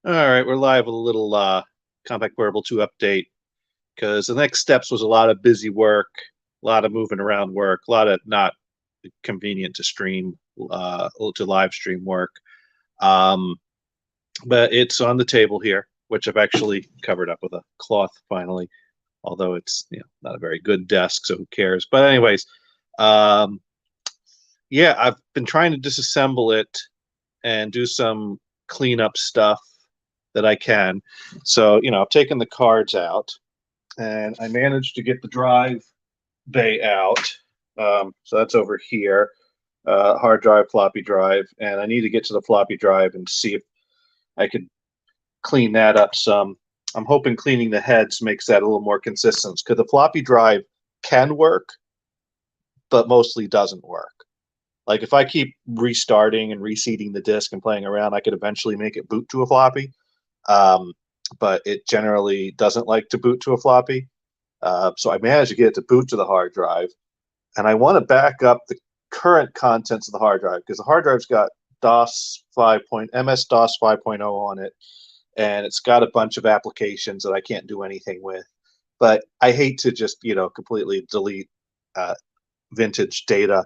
All right, we're live with a little Compaq Portable 2 update because the next steps was a lot of busy work, a lot of moving around work, a lot of not convenient to stream, to live stream work. Um, but it's on the table here, which I've actually covered up with a cloth finally, although it's not a very good desk, so who cares? But anyways, um, yeah, I've been trying to disassemble it and do some cleanup stuff that I can. So, I've taken the cards out and I managed to get the drive bay out. So that's over here, hard drive, floppy drive. And I need to get to the floppy drive and see if I could clean that up some. I'm hoping cleaning the heads makes that a little more consistent because the floppy drive can work, but mostly doesn't work. Like if I keep restarting and reseating the disk and playing around, I could eventually make it boot to a floppy. But it generally doesn't like to boot to a floppy. So I managed to get it to boot to the hard drive. And I want to back up the current contents of the hard drive because the hard drive's got MS-DOS 5.0 on it. And it's got a bunch of applications that I can't do anything with. But I hate to just, completely delete vintage data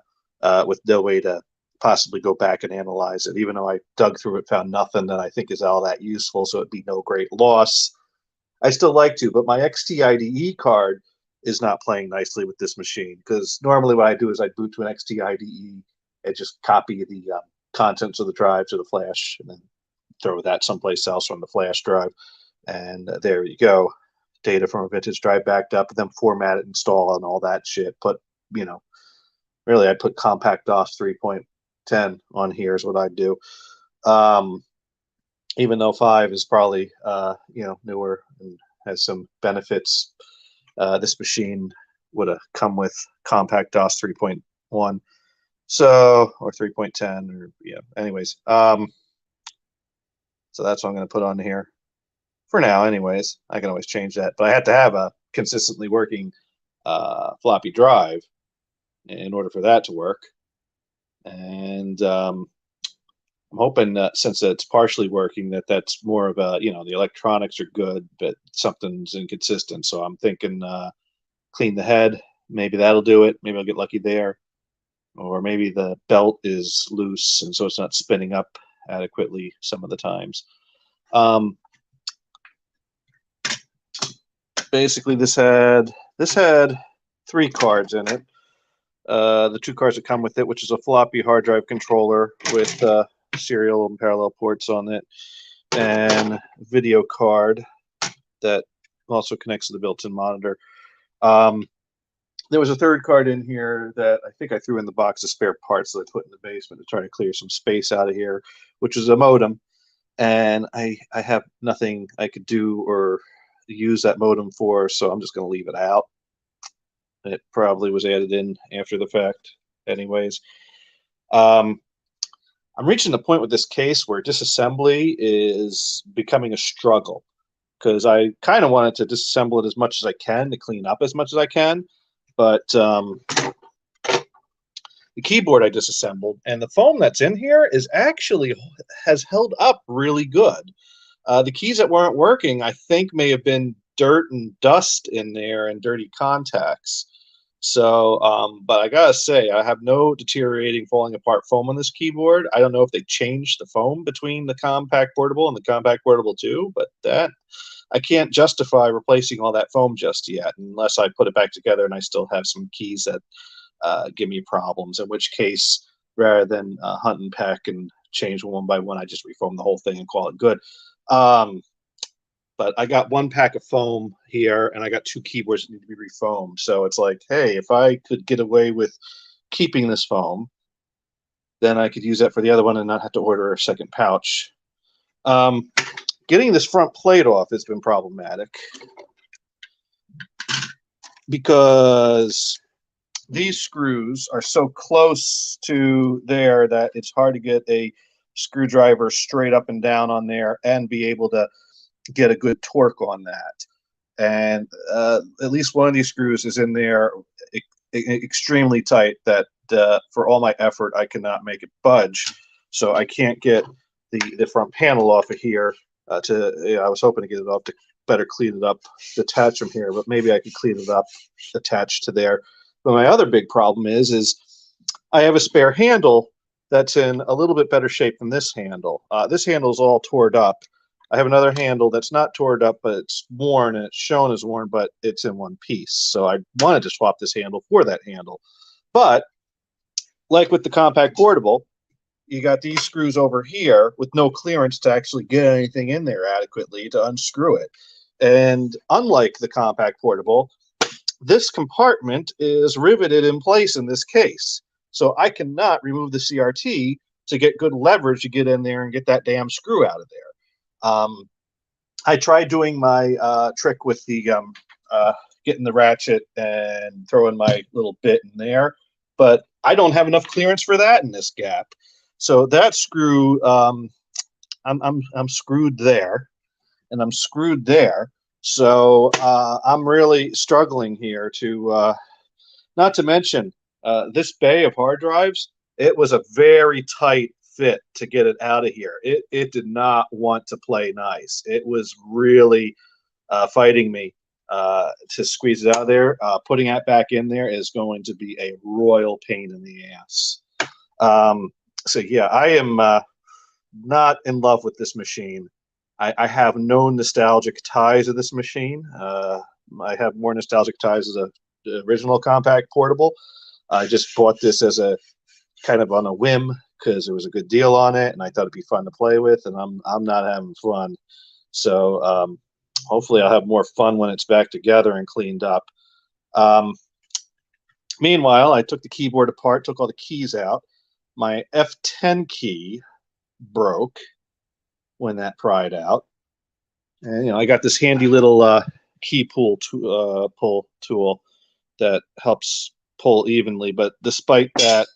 with no way to possibly go back and analyze it, even though I dug through it, found nothing that I think is all that useful, so it'd be no great loss. I still like to, but my XT IDE card is not playing nicely with this machine because normally what I do is I boot to an XT IDE and just copy the contents of the drive to the flash and then throw that someplace else on the flash drive. And there you go. Data from a vintage drive backed up, and then format it, install, and all that shit. But, really, I'd put Compaq DOS 3.10 on here is what I'd do. Even though 5 is probably, newer and has some benefits, this machine would have come with Compaq DOS 3.1. So, or 3.10, or, anyways. So that's what I'm going to put on here for now, anyways. I can always change that. But I had to have a consistently working floppy drive in order for that to work. And I'm hoping that since it's partially working, that's more of a, the electronics are good, but something's inconsistent. So I'm thinking clean the head. Maybe that'll do it. Maybe I'll get lucky there. Or maybe the belt is loose and so it's not spinning up adequately some of the times. Basically, this had 3 cards in it. The 2 cards that come with it, which is a floppy hard drive controller with serial and parallel ports on it, and video card that also connects to the built-in monitor. There was a 3rd card in here that I think I threw in the box of spare parts that I put in the basement to try to clear some space out of here, which is a modem. And I have nothing I could do or use that modem for, so I'm just going to leave it out. It probably was added in after the fact anyways. I'm reaching the point with this case where disassembly is becoming a struggle because I kind of wanted to disassemble it as much as I can to clean up as much as I can. But the keyboard I disassembled and the foam that's in here has held up really good. The keys that weren't working, I think, may have been dirt and dust in there and dirty contacts. So, but I gotta say, I have no deteriorating, falling apart foam on this keyboard. I don't know if they changed the foam between the Compaq Portable and the Compaq Portable 2, but that I can't justify replacing all that foam just yet, unless I put it back together and I still have some keys that give me problems. In which case, rather than hunt and peck and change one by one, I just refoam the whole thing and call it good. But I got 1 pack of foam here, and I got 2 keyboards that need to be refoamed. So it's like, hey, if I could get away with keeping this foam, then I could use that for the other one and not have to order a second pouch. Getting this front plate off has been problematic because these screws are so close to there that it's hard to get a screwdriver straight up and down on there and be able to get a good torque on that. And at least one of these screws is in there extremely tight that for all my effort I cannot make it budge. So I can't get the front panel off of here I was hoping to get it off to better clean it up, detach from here, but maybe I could clean it up, attached to there. But my other big problem is I have a spare handle that's in a little bit better shape than this handle. This handle is all torn up. I have another handle that's not torn up, but it's worn and it's shown as worn, but it's in one piece. So I wanted to swap this handle for that handle. But like with the Compaq Portable, you got these screws over here with no clearance to actually get anything in there adequately to unscrew it. And unlike the Compaq Portable, this compartment is riveted in place in this case. So I cannot remove the CRT to get good leverage to get in there and get that damn screw out of there. I tried doing my trick with the getting the ratchet and throwing my little bit in there, but I don't have enough clearance for that in this gap. So that screw, I'm screwed there, and I'm screwed there. So I'm really struggling here to, not to mention this bay of hard drives. It was a very tight fit to get it out of here. It did not want to play nice. It was really fighting me to squeeze it out of there. Putting it back in there is going to be a royal pain in the ass. So yeah, I am not in love with this machine. I have no nostalgic ties to this machine. I have more nostalgic ties to the original Compaq Portable. I just bought this as a kind of on a whim because it was a good deal on it, and I thought it'd be fun to play with. And I'm not having fun. So hopefully I'll have more fun when it's back together and cleaned up. Meanwhile, I took the keyboard apart, took all the keys out. My F10 key broke when that pried out, and I got this handy little key pull tool that helps pull evenly. But despite that,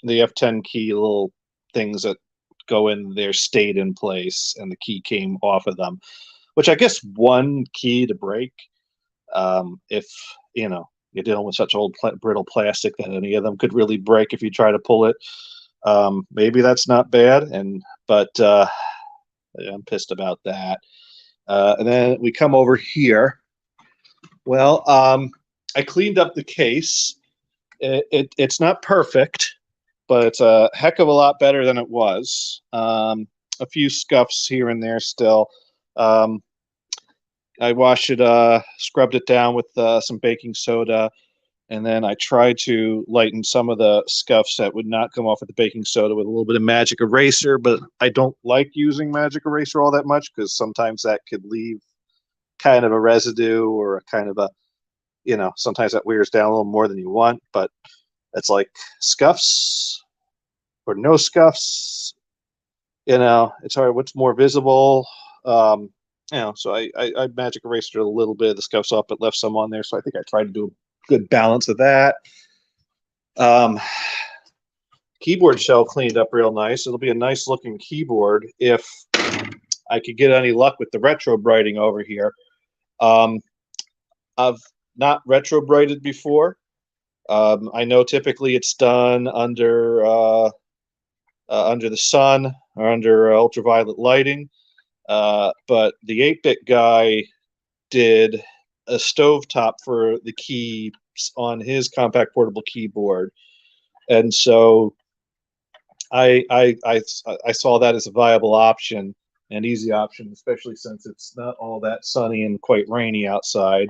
the F10 key little things that go in there stayed in place, and the key came off of them. Which I guess one key to break, if you're dealing with such old brittle plastic that any of them could really break if you try to pull it. Maybe that's not bad, but I'm pissed about that. And then we come over here. Well, I cleaned up the case. It's not perfect, but it's a heck of a lot better than it was. A few scuffs here and there still. I washed it, scrubbed it down with some baking soda, and then I tried to lighten some of the scuffs that would not come off with the baking soda with a little bit of magic eraser, but I don't like using magic eraser all that much because sometimes that could leave kind of a residue or a kind of a, sometimes that wears down a little more than you want, but it's like scuffs or no scuffs, it's hard. What's more visible? So I magic erased a little bit of the scuffs off, but left some on there. So I think I tried to do a good balance of that. Keyboard shell cleaned up real nice. It'll be a nice looking keyboard if I could get any luck with the retro brighting over here. I've not retro brighted before. I know typically it's done under the sun or under ultraviolet lighting. But the 8-bit guy did a stovetop for the keys on his Compaq Portable keyboard, and so I saw that as a viable option, an easy option, especially since it's not all that sunny and quite rainy outside,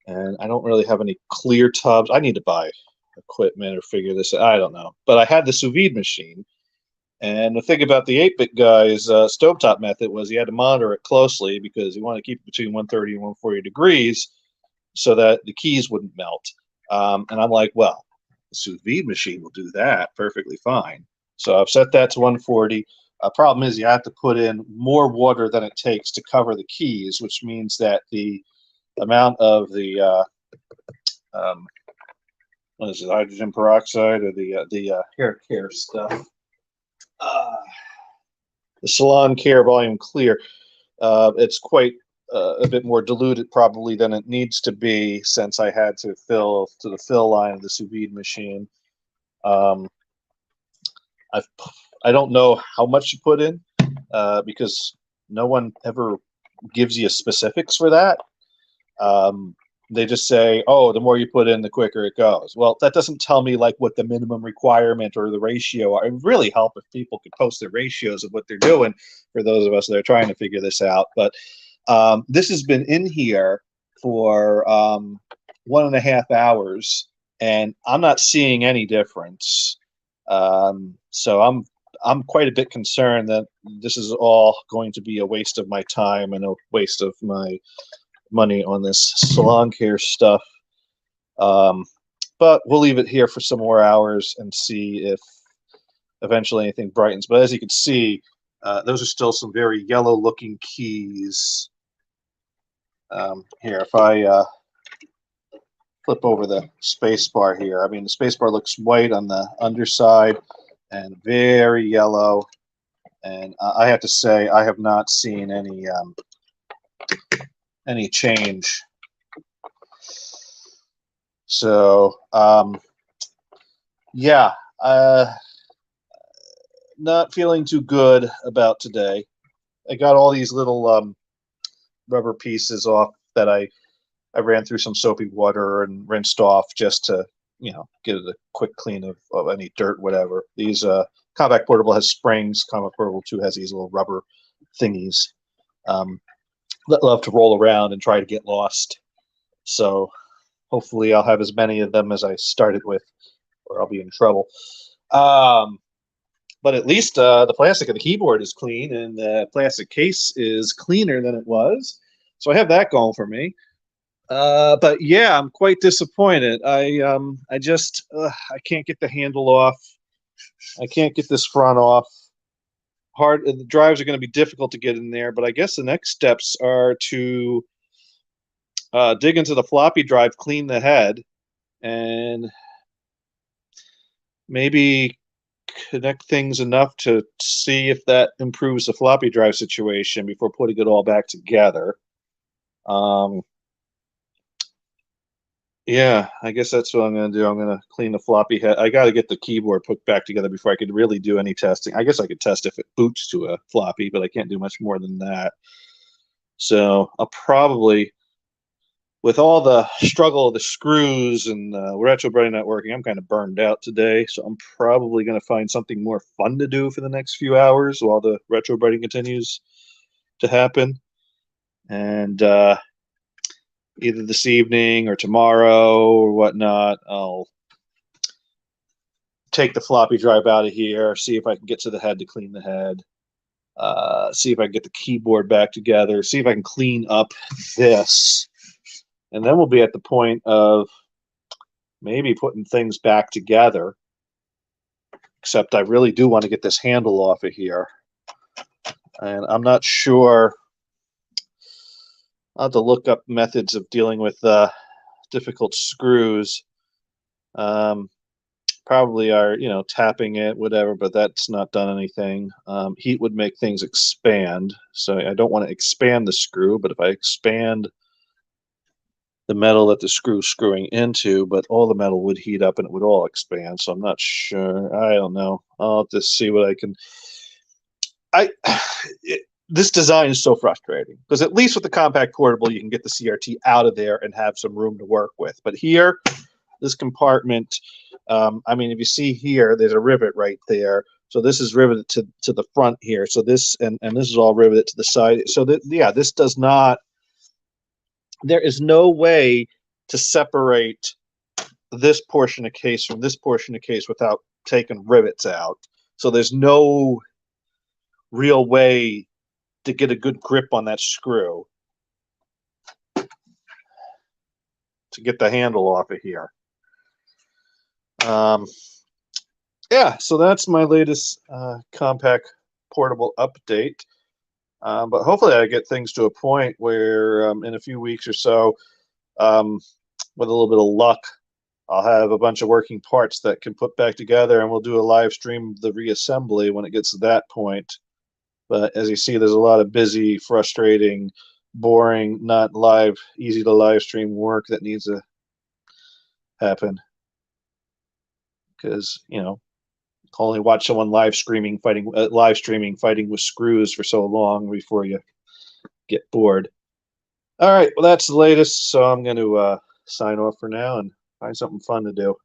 and I don't really have any clear tubs. I need to buy equipment or figure this out. I don't know, but I had the sous vide machine. And the thing about the 8-bit guy's stovetop method was he had to monitor it closely because he wanted to keep it between 130 and 140 degrees so that the keys wouldn't melt. And I'm like, well, the sous vide machine will do that perfectly fine. So I've set that to 140. Problem is you have to put in more water than it takes to cover the keys, which means that the amount of the what is it, hydrogen peroxide or the hair care stuff. The Salon Care Volume Clear, it's quite a bit more diluted probably than it needs to be since I had to fill to the fill line of the sous vide machine. I don't know how much to put in because no one ever gives you specifics for that. Um, they just say, oh, the more you put in, the quicker it goes. Well, that doesn't tell me like what the minimum requirement or the ratio are. It would really help if people could post their ratios of what they're doing for those of us that are trying to figure this out. But this has been in here for 1.5 hours, and I'm not seeing any difference. So I'm quite a bit concerned that this is all going to be a waste of my time and a waste of my money on this salon care stuff. But we'll leave it here for some more hours and see if eventually anything brightens. But as you can see, those are still some very yellow looking keys. Here, if I flip over the space bar here, I mean, the space bar looks white on the underside and very yellow. And I have to say, I have not seen any change. So, yeah, not feeling too good about today. I got all these little rubber pieces off that I ran through some soapy water and rinsed off just to, get a quick clean of any dirt, whatever. These Compaq Portable has springs. Compaq Portable 2 has these little rubber thingies that love to roll around and try to get lost. So hopefully I'll have as many of them as I started with, or I'll be in trouble. But at least the plastic of the keyboard is clean, and the plastic case is cleaner than it was. So I have that going for me. But yeah, I'm quite disappointed. I just I can't get the handle off. I can't get this front off. The drives are going to be difficult to get in there, but I guess the next steps are to dig into the floppy drive, clean the head, and maybe connect things enough to see if that improves the floppy drive situation before putting it all back together. Yeah, I guess that's what I'm going to do. I'm going to clean the floppy head. I got to get the keyboard put back together before I could really do any testing. I guess I could test if it boots to a floppy, but I can't do much more than that. So I'll probably, with all the struggle of the screws and retro threading not working, I'm kind of burned out today. So I'm probably going to find something more fun to do for the next few hours while the retro threading continues to happen. And either this evening or tomorrow or whatnot, I'll take the floppy drive out of here, see if I can get to the head to clean the head, see if I can get the keyboard back together, see if I can clean up this. And then we'll be at the point of maybe putting things back together. Except I really do want to get this handle off of here. And I'm not sure. I'll have to look up methods of dealing with difficult screws. Probably are, tapping it, whatever, but that's not done anything. Heat would make things expand. So I don't want to expand the screw, but if I expand the metal that the screw is screwing into, but all the metal would heat up and it would all expand. So I'm not sure. I don't know. I'll have to see what I can. This design is so frustrating because at least with the Compaq Portable, you can get the CRT out of there and have some room to work with. But here, this compartment, I mean, if you see here, there's a rivet right there. So this is riveted to the front here. So this and this is all riveted to the side. So yeah, this does not. There is no way to separate this portion of case from this portion of case without taking rivets out. So there's no real way to get a good grip on that screw to get the handle off of here. Yeah, so that's my latest Compaq Portable update. But hopefully I get things to a point where in a few weeks or so, with a little bit of luck, I'll have a bunch of working parts that can put back together, and we'll do a live stream of the reassembly when it gets to that point. But as you see, there's a lot of busy, frustrating, boring, not live, easy to live stream work that needs to happen. Because, only watch someone live streaming fighting with screws for so long before you get bored. All right, well that's the latest, so I'm going to sign off for now and find something fun to do.